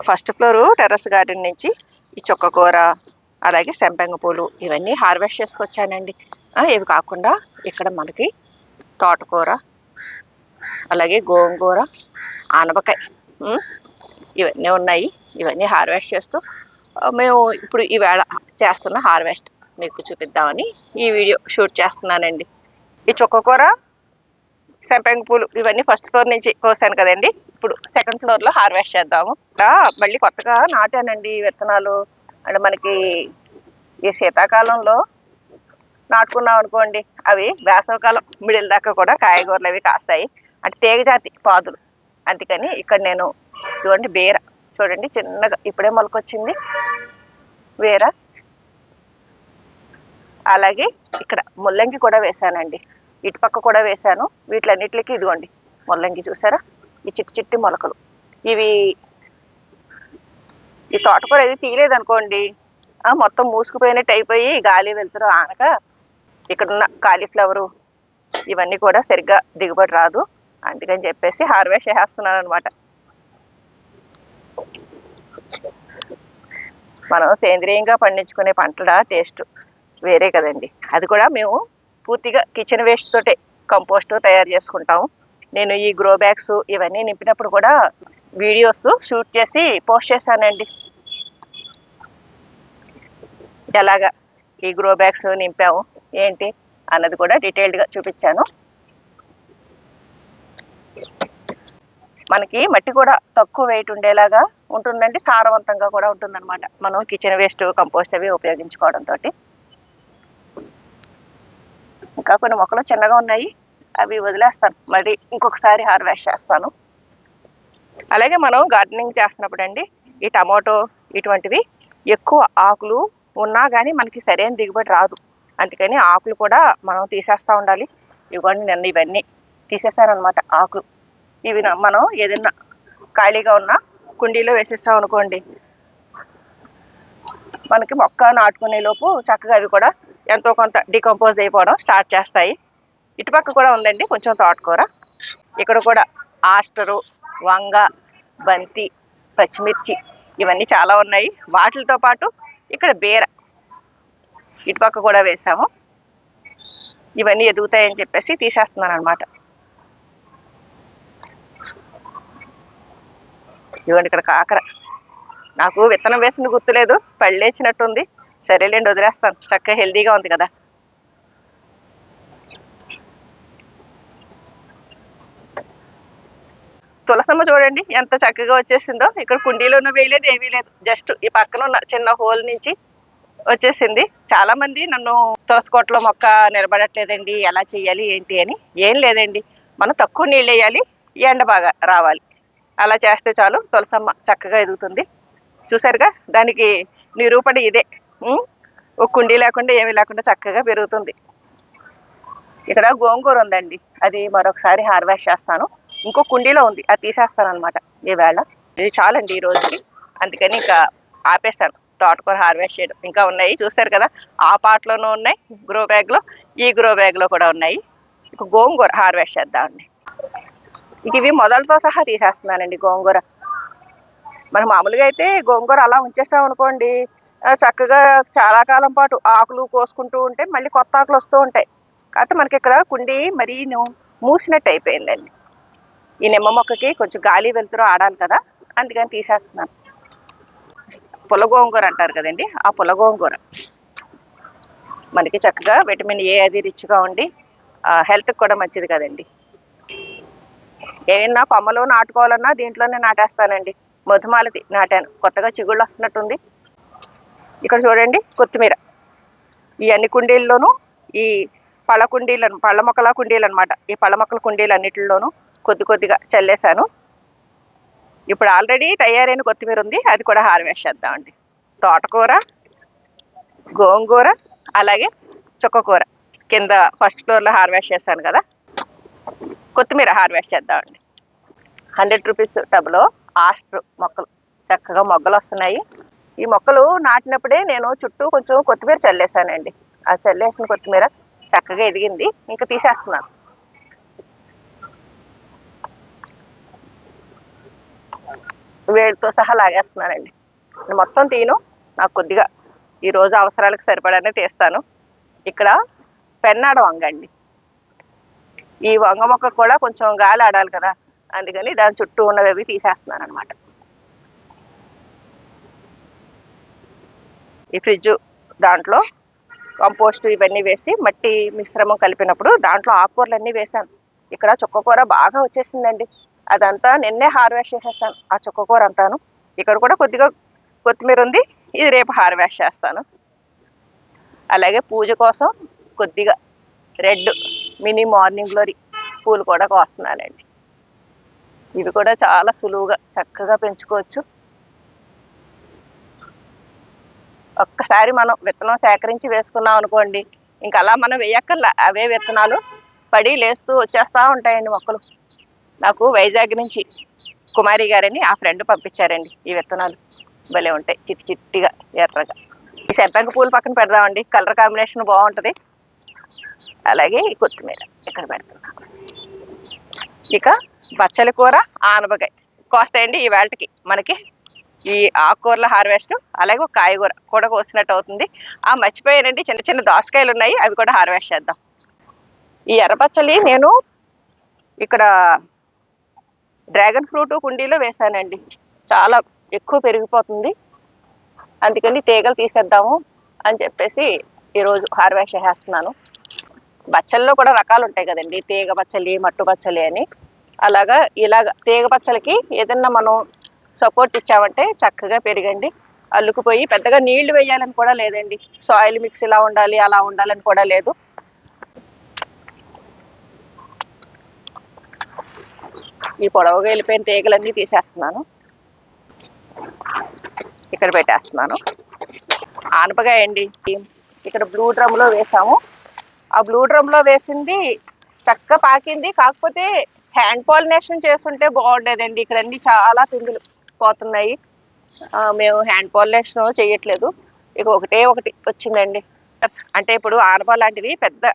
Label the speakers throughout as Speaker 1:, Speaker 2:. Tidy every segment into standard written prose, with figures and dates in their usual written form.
Speaker 1: First floor terrace garden నుంచి ఈ చుక్కకూర అలాగే సంపెంగ పూలు ఇవన్నీ హార్వెస్ట్ చేసుకొచ్చానండి. ఇవి కాకుండా ఇక్కడ మనకి తోటకూర అలాగే గోంగూర ఆనపకాయ ఇవన్నీ ఉన్నాయి. ఇవన్నీ హార్వెస్ట్ చేస్తూ మేము ఇప్పుడు ఈవేళ చేస్తున్న హార్వెస్ట్ మీకు చూపిద్దామని ఈ వీడియో షూట్ చేస్తున్నానండి. ఈ చుక్కకూర సంపెంగ పూలు ఇవన్నీ ఫస్ట్ ఫ్లోర్ నుంచి కోసాను కదండి. ఇప్పుడు సెకండ్ ఫ్లోర్లో హార్వెస్ట్ చేద్దాము. మళ్ళీ కొత్తగా నాటానండి విత్తనాలు. అంటే మనకి ఈ శీతాకాలంలో నాటుకున్నాం అనుకోండి, అవి వేసవకాలం మిడిల్ దాకా కూడా కాయగూరలు అవి కాస్తాయి. అంటే తీగజాతి పాదులు. అందుకని ఇక్కడ నేను ఇదిగోండి బీర చూడండి చిన్నగా ఇప్పుడే మొలకొచ్చింది బీర. అలాగే ఇక్కడ ముల్లంగి కూడా వేశానండి. ఇటుపక్క కూడా వేశాను. వీటిలన్నిటికి ఇదిగోండి ముల్లంగి చూసారా, ఈ చిట్టి మొలకలు. ఇవి ఈ తోటకూర ఇది తీయలేదనుకోండి మొత్తం మూసుకుపోయినట్టు అయిపోయి గాలి వెళ్తురు ఆనక ఇక్కడున్న కాలీఫ్లవరు ఇవన్నీ కూడా సరిగ్గా దిగుబడి రాదు. అందుకని చెప్పేసి హార్వెస్ట్ చేస్తున్నాను అనమాట. మనం సేంద్రియంగా పండించుకునే పంటల టేస్ట్ వేరే కదండి. అది కూడా మేము పూర్తిగా కిచెన్ వేస్ట్ తోటే కంపోస్ట్ తయారు చేసుకుంటాము. నేను ఈ గ్రో బ్యాగ్స్ ఇవన్నీ నింపినప్పుడు కూడా వీడియోస్ షూట్ చేసి పోస్ట్ చేశానండి. ఎలాగా ఈ గ్రో బ్యాగ్స్ నింపాము ఏంటి అన్నది కూడా డీటెయిల్డ్గా చూపించాను. మనకి మట్టి కూడా తక్కువ వెయిట్ ఉండేలాగా ఉంటుందండి, సారవంతంగా కూడా ఉంటుందన్నమాట మనం కిచెన్ వేస్ట్ కంపోస్ట్ అవి ఉపయోగించుకోవడంతో. ఇంకా కొన్ని మొక్కలు చిన్నగా ఉన్నాయి, అవి వదిలేస్తాను, మరి ఇంకొకసారి హార్వెస్ట్ చేస్తాను. అలాగే మనం గార్డెనింగ్ చేస్తున్నప్పుడు అండి ఈ టమాటో ఇటువంటివి ఎక్కువ ఆకులు ఉన్నా కానీ మనకి సరైన దిగుబడి రాదు. అందుకని ఆకులు కూడా మనం తీసేస్తూ ఉండాలి. ఇవ్వండి నిన్న ఇవన్నీ తీసేసానమాట ఆకులు. ఇవి మనం ఏదైనా ఖాళీగా ఉన్న కుండీలో వేసేస్తాం అనుకోండి, మనకి మొక్క నాటుకునే లోపు చక్కగా అవి కూడా ఎంతో కొంత డికంపోజ్ అయిపోవడం స్టార్ట్ చేస్తాయి. ఇటుపక్క కూడా ఉందండి కొంచెం తోటకూర. ఇక్కడ కూడా ఆస్టరు, వంగ, బంతి, పచ్చిమిర్చి ఇవన్నీ చాలా ఉన్నాయి. వాటితో పాటు ఇక్కడ బీర ఇటుపక్క కూడా వేసాము. ఇవన్నీ ఎదుగుతాయని చెప్పేసి తీసేస్తున్నాను అనమాట. ఇవ్వండి ఇక్కడ కాకర. నాకు విత్తనం వేసింది గుర్తులేదు, పళ్ళేచినట్టుంది. సరేలేండి వదిలేస్తాను, చక్కగా హెల్దీగా ఉంది కదా. తులసమ్మ చూడండి ఎంత చక్కగా వచ్చేసిందో. ఇక్కడ కుండీలోనూ వేయలేదు, ఏమీ లేదు, జస్ట్ ఈ పక్కన ఉన్న చిన్న హోల్ నుంచి వచ్చేసింది. చాలా మంది నన్ను తులసికోటలో మొక్క నిలబడట్లేదండి, ఎలా చెయ్యాలి ఏంటి అని. ఏం లేదండి, మనం తక్కువ నీళ్ళు వేయాలి, ఎండ బాగా రావాలి, అలా చేస్తే చాలు తులసమ్మ చక్కగా ఎదుగుతుంది. చూసారుగా, దానికి నిరూపణ ఇదే. ఒక కుండీ లేకుండా ఏమీ లేకుండా చక్కగా పెరుగుతుంది. ఇక్కడ గోంగూర ఉందండి, అది మరొకసారి హార్వెస్ట్ చేస్తాను. ఇంకో కుండీలో ఉంది, అది తీసేస్తాను అనమాట ఈవేళ. ఇది చాలండి ఈ రోజుకి, అందుకని ఇంకా ఆపేస్తాను తోటకూర హార్వెస్ట్ చేయడం. ఇంకా ఉన్నాయి చూసారు కదా, ఆ పాటలోనూ ఉన్నాయి గ్రో బ్యాగ్లో, ఈ గ్రో బ్యాగ్లో కూడా ఉన్నాయి. ఇక గోంగూర హార్వెస్ట్ చేద్దామండి. ఇవి మొదలతో సహా తీసేస్తున్నానండి గోంగూర. మనం మామూలుగా అయితే గోంగూర అలా ఉంచేసాం అనుకోండి, చక్కగా చాలా కాలం పాటు ఆకులు కోసుకుంటూ ఉంటే మళ్ళీ కొత్త ఆకులు వస్తూ ఉంటాయి. కాకపోతే మనకి ఇక్కడ కుండీ మరీ మూసినట్టు అయిపోయిందండి. ఈ నిమ్మ మొక్కకి కొంచెం గాలి వెలుతురు ఆడాలి కదా, అందుకని తీసేస్తున్నాను. పుల్లగోంగూర అంటారు కదండి, ఆ పుల్లగోంగూర మనకి చక్కగా విటమిన్ ఏ అది రిచ్గా ఉండి హెల్త్కి కూడా మంచిది కదండి. ఏమన్నా కొమ్మలు నాటుకోవాలన్నా దీంట్లోనే నాటేస్తానండి. మధుమాలతి నాటాను, కొత్తగా చిగుళ్ళు వస్తున్నట్టుంది. ఇక్కడ చూడండి కొత్తిమీర. ఈ అన్ని కుండీల్లోనూ ఈ పళ్ళ కుండీలను, పళ్ళ మొక్కల కుండీలు అనమాట, ఈ పళ్ళ మొక్కల కుండీలు అన్నిటిలోనూ కొద్ది కొద్దిగా చల్లేశాను. ఇప్పుడు ఆల్రెడీ తయారైన కొత్తిమీర ఉంది, అది కూడా హార్వెస్ట్ చేద్దామండి. తోటకూర, గోంగూర, అలాగే చుక్కకూర కింద ఫస్ట్ ఫ్లోర్లో హార్వెస్ట్ చేశాను కదా, కొత్తిమీర హార్వెస్ట్ చేద్దామండి. 100 రూపీస్ టబ్లో ఆస్ట్రు మొక్కలు చక్కగా మొగ్గలు వస్తున్నాయి. ఈ మొక్కలు నాటినప్పుడే నేను చుట్టూ కొంచెం కొత్తిమీర చల్లేసానండి. ఆ చల్లేసిన కొత్తిమీర చక్కగా ఎదిగింది, ఇంకా తీసేస్తున్నాను. వేడితో సహా లాగేస్తున్నానండి. మొత్తం తీను, నాకు కొద్దిగా ఈరోజు అవసరాలకు సరిపడానే తీస్తాను. ఇక్కడ పెన్నాడ వంగ అండి. ఈ వంగ మొక్క కూడా కొంచెం గాలి ఆడాలి కదా, అందుకని దాని చుట్టూ ఉన్నవి తీసేస్తున్నాను అనమాట. ఈ ఫ్రిడ్జ్ దాంట్లో కంపోస్ట్ ఇవన్నీ వేసి మట్టి మిశ్రమం కలిపినప్పుడు దాంట్లో ఆకుకూరలన్నీ వేసాను. ఇక్కడ చుక్కకూర బాగా వచ్చేసిందండి. అదంతా నిన్నే హార్వెస్ట్ చేసేస్తాను, ఆ చుక్కకూర అంతాను. ఇక్కడ కూడా కొద్దిగా కొత్తిమీర ఉంది, ఇది రేపు హార్వెస్ట్ చేస్తాను. అలాగే పూజ కోసం కొద్దిగా రెడ్ మినీ మార్నింగ్ గ్లోరీ పూలు కూడా కోస్తున్నానండి. ఇవి కూడా చాలా సులువుగా చక్కగా పెంచుకోవచ్చు. ఒక్కసారి మనం విత్తనం సేకరించి వేసుకున్నాం అనుకోండి, ఇంకా అలా మనం వేయక్కర్లా, అవే విత్తనాలు పడి లేస్తూ వచ్చేస్తూ ఉంటాయండి మొక్కలు. నాకు వైజాగ్ నుంచి కుమారి గారని ఆ ఫ్రెండ్ పంపించారండి ఈ విత్తనాలు. భలే ఉంటాయి, చిట్టి చిట్టిగా ఎర్రగా. ఈ సంపంగి పూలు పక్కన పెడదామండి, కలర్ కాంబినేషన్ బాగుంటుంది. అలాగే ఈ కొత్తిమీర ఇక్కడ పెడుతున్నాం. ఇక బచ్చలి కూర, ఆనపకాయ కోస్తాయండి ఈ వేళకి మనకి. ఈ ఆకుకూరల హార్వెస్ట్, అలాగే ఒక కాయగూర కూడా కోసినట్టు అవుతుంది. మర్చిపోయానండి, చిన్న చిన్న దోసకాయలు ఉన్నాయి, అవి కూడా హార్వెస్ట్ చేద్దాం. ఈ ఎర్రపచ్చలి నేను ఇక్కడ డ్రాగన్ ఫ్రూట్ కుండీలో వేసానండి. చాలా ఎక్కువ పెరిగిపోతుంది, అందుకని తీగలు తీసేద్దాము అని చెప్పేసి ఈరోజు హార్వెస్ట్ చేసేస్తున్నాను. బచ్చల్లో కూడా రకాలు ఉంటాయి కదండి, తీగ పచ్చలి, మట్టు పచ్చలి అని. అలాగా ఇలాగ తీగ పచ్చలకి ఏదన్నా మనం సపోర్ట్ ఇచ్చామంటే చక్కగా పెరిగండి, అల్లుకుపోయి. పెద్దగా నీళ్లు వేయాలని కూడా లేదండి, సాయిల్ మిక్స్ ఇలా ఉండాలి అలా ఉండాలని కూడా లేదు. ఈ పొడవుగా వెళ్ళిపోయిన తీగలన్నీ తీసేస్తున్నాను, ఇక్కడ పెట్టేస్తున్నాను. ఆనపకాయ అండి, ఇక్కడ బ్లూ డ్రమ్లో వేసాము. ఆ బ్లూ డ్రమ్లో వేసింది చక్కగా పాకింది, కాకపోతే హ్యాండ్ పాలినేషన్ చేస్తుంటే బాగుండేదండి. ఇక్కడ అన్ని చాలా పిందులు పోతున్నాయి, మేము హ్యాండ్ పాలినేషన్ చేయట్లేదు. ఇక ఒకటే ఒకటి వచ్చిందండి. అంటే ఇప్పుడు ఆనప లాంటివి పెద్ద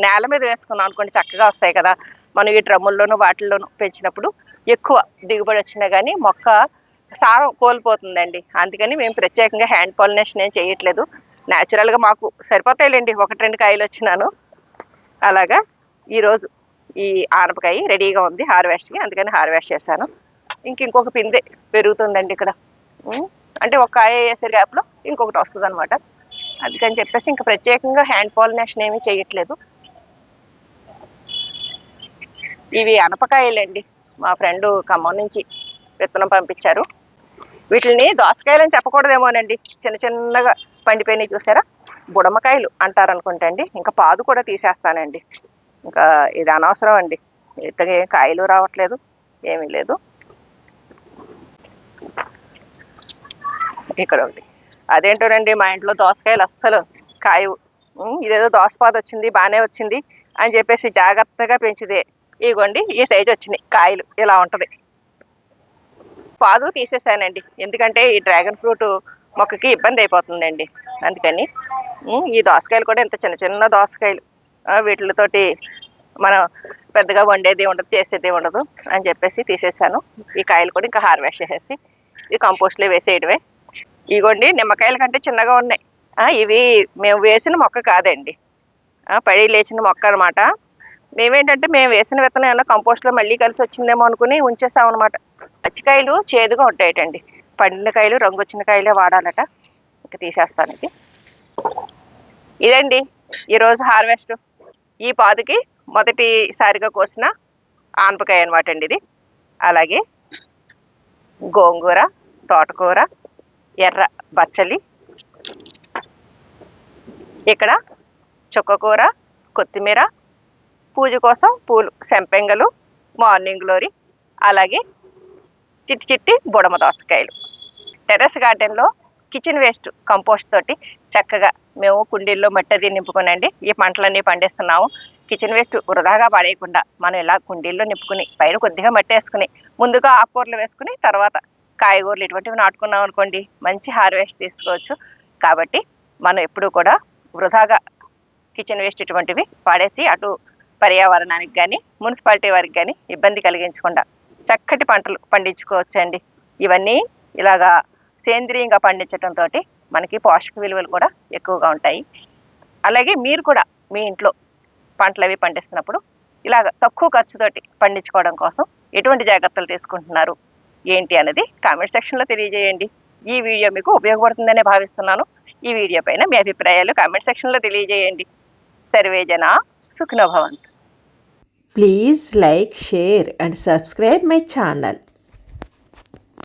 Speaker 1: నేల మీద వేసుకున్నాం అనుకోండి, చక్కగా వస్తాయి కదా. మనం ఈ డ్రమ్ముల్లోనూ వాటిల్లోనూ పెంచినప్పుడు ఎక్కువ దిగుబడి వచ్చినా కానీ మొక్క సారం కోల్పోతుందండి. అందుకని మేము ప్రత్యేకంగా హ్యాండ్ పాలినేషన్ ఏం చేయట్లేదు. న్యాచురల్గా మాకు సరిపోతాయిలేండి, 1-2 కాయలు వచ్చినాను. అలాగా ఈరోజు ఈ ఆనపకాయ రెడీగా ఉంది హార్వెస్ట్కి, అందుకని హార్వెస్ట్ చేశాను. ఇంకొక పిందె పెరుగుతుందండి ఇక్కడ. అంటే ఒక కాయ వేసే గ్యాప్లో ఇంకొకటి వస్తుంది అనమాట. అందుకని చెప్పేసి ఇంకా ప్రత్యేకంగా హ్యాండ్ పాలినేషన్ ఏమీ చేయట్లేదు. ఇవి అనపకాయలండి, మా ఫ్రెండ్ ఖమ్మం నుంచి విత్తనం పంపించారు. వీటిని దోసకాయలని చెప్పకూడదేమోనండి, చిన్న చిన్నగా పండిపోయినాయి చూసారా, బుడమకాయలు అంటారు అనుకుంటా అండి. ఇంకా పాదు కూడా తీసేస్తానండి, ఇంకా ఇది అనవసరం అండి. ఇంతగా కాయలు రావట్లేదు, ఏమీ లేదు. ఇక్కడ ఒకటి, అదేంటోనండి మా ఇంట్లో దోసకాయలు అస్సలు కాయవు. ఇదేదో దోసపాదు వచ్చింది బాగానే వచ్చింది అని చెప్పేసి జాగ్రత్తగా పెంచితే ఇగోండి ఈ సైజు వచ్చినాయి కాయలు, ఇలా ఉంటుంది. పాదు తీసేసానండి, ఎందుకంటే ఈ డ్రాగన్ ఫ్రూట్ మొక్కకి ఇబ్బంది అయిపోతుందండి. అందుకని ఈ దోసకాయలు కూడా ఇంత చిన్న చిన్న దోసకాయలు, వీటితోటి మనం పెద్దగా వండేది ఉండదు, చేసేది ఉండదు అని చెప్పేసి తీసేసాను. ఈ కాయలు కూడా ఇంకా హార్వెస్ట్ చేసేసి ఈ కంపోస్ట్లో వేసేయడమే. ఇగోండి నిమ్మకాయల కంటే చిన్నగా ఉన్నాయి. ఇవి మేము వేసిన మొక్క కాదండి, పడి లేచిన మొక్క అనమాట. మేమేంటంటే మేము వేసిన విత్తనం ఏమన్నా కంపోస్ట్లో మళ్ళీ కలిసి వచ్చిందేమో అనుకుని ఉంచేసాం అనమాట. పచ్చికాయలు చేదుగా ఉంటాయటండి, పండిన కాయలు రంగు వచ్చిన కాయలే వాడాలట. ఇంకా తీసేస్తాను. ఇదండి ఈరోజు హార్వెస్ట్. ఈ పాదుకి మొదటిసారిగా కోసిన ఆనపకాయ అనమాట అండి ఇది. అలాగే గోంగూర, తోటకూర, ఎర్ర బచ్చలి, ఇక్కడ చుక్కకూర, కొత్తిమీర, పూజ కోసం పూలు, సంపెంగలు, మార్నింగ్ గ్లోరీ, అలాగే చిట్టి చిట్టి బుడమ దోసకాయలు. టెర్రస్ గార్డెన్లో కిచెన్ వేస్ట్ కంపోస్ట్ తోటి చక్కగా మేము కుండీల్లో మట్టి అది నింపుకునండి ఈ పంటలన్నీ పండిస్తున్నాము. కిచెన్ వేస్ట్ వృధాగా పడేయకుండా మనం ఇలా కుండీల్లో నింపుకుని పైన కొద్దిగా మట్టి వేసుకుని ముందుగా ఆకుకూరలు వేసుకుని తర్వాత కాయగూరలు ఇటువంటివి నాటుకున్నాం అనుకోండి, మంచి హార్వెస్ట్ తీసుకోవచ్చు. కాబట్టి మనం ఎప్పుడూ కూడా వృధాగా కిచెన్ వేస్ట్ ఇటువంటివి పాడేసి అటు పర్యావరణానికి కానీ మున్సిపాలిటీ వారికి కానీ ఇబ్బంది కలిగించకుండా చక్కటి పంటలు పండించుకోవచ్చండి. ఇవన్నీ ఇలాగా సేంద్రియంగా పండించడంతో మనకి పోషక విలువలు కూడా ఎక్కువగా ఉంటాయి. అలాగే మీరు కూడా మీ ఇంట్లో పంటలు అవి పండిస్తున్నప్పుడు ఇలాగ తక్కువ ఖర్చుతోటి పండించుకోవడం కోసం ఎటువంటి జాగ్రత్తలు తీసుకుంటున్నారు ఏంటి అనేది కామెంట్ సెక్షన్లో తెలియజేయండి. ఈ వీడియో మీకు ఉపయోగపడుతుందనే భావిస్తున్నాను. ఈ వీడియో పైన మీ అభిప్రాయాలు కామెంట్ సెక్షన్లో తెలియజేయండి. సర్వే జన సుఖినో భవంతు.
Speaker 2: Please like, share and subscribe my channel.